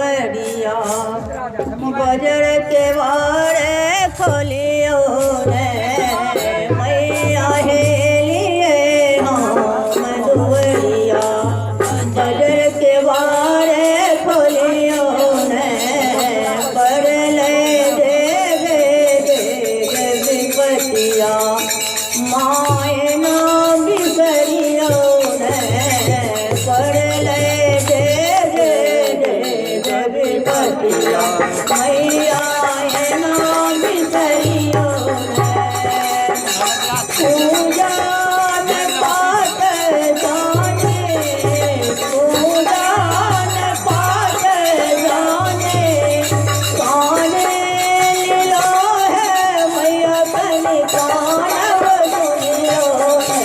दुवरिया बजर के बारे खोलियो ने मैया हेलिए हम दुवरिया बजर के बारे खोलियो ने पढ़ ले देवे देव विपतिया माए ना बिसरियो ने पढ़ ले विपतिया मैया ना बिसरियो पूजा न पाठ जाने पूजा न पाठ जाने काने लीलो है मैया कनि कानव सुनियो है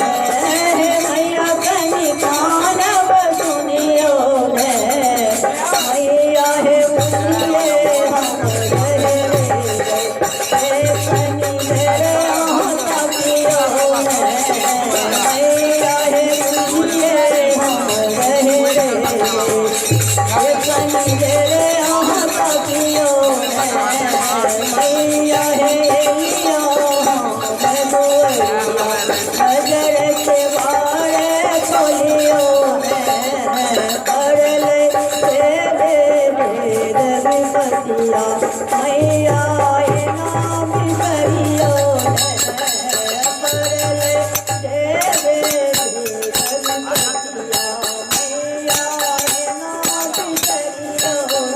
मैया कनि कानव सुनियो है मैया है बोलिए हम कनि मेरे हाथ पियो है मैया है बोलिए हम कनि मेरे हाथ पियो है मैया है लियो हम दुवरिया बजर के बारे खोलियो पढ़ ले देव विपतिया मैया ना बिसरियो पढ़ ले देव विपतिया मैया ना बिसरियो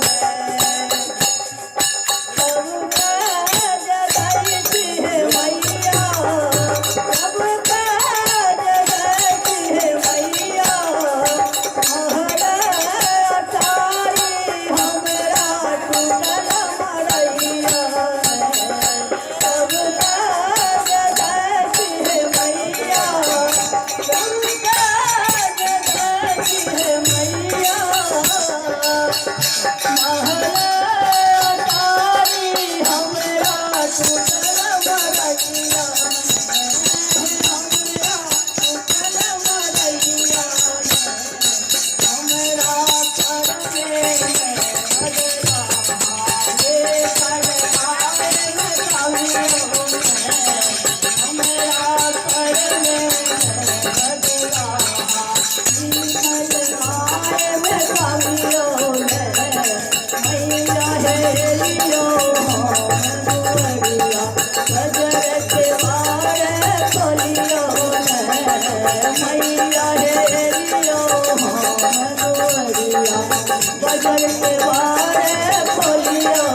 बजर के बारे खोलियो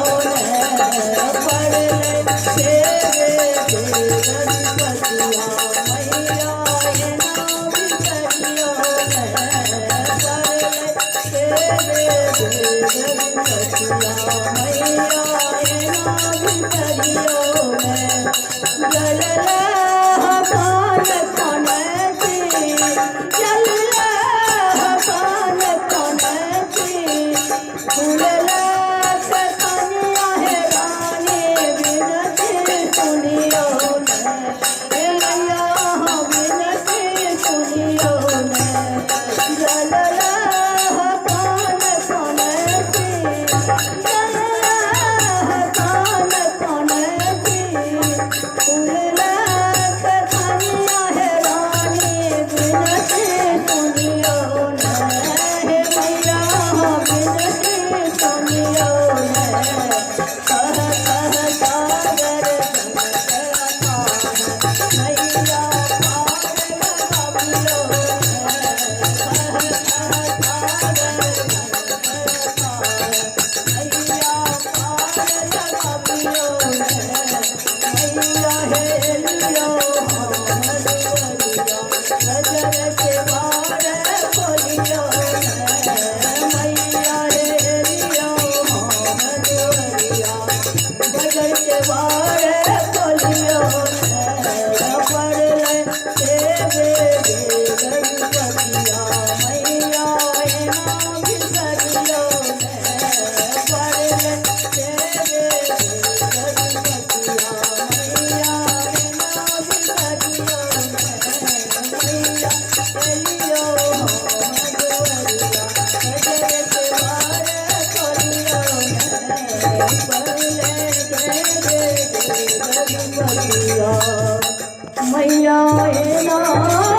पढ़ ले विपतिया मैया ना बिसरियो पढ़ ले विपतिया मैया ना बिसरियो जलला कान कनसी जलला कान कनसी फूलला कनिया है रानी बिनती सुनियो ने मैया बिनती सुनियो ने जलला कान कनसी जलला कान कनसी फूलला कनिया है रानी बिनती सुनियो ने मैया बिनती सुनियो मैया येणार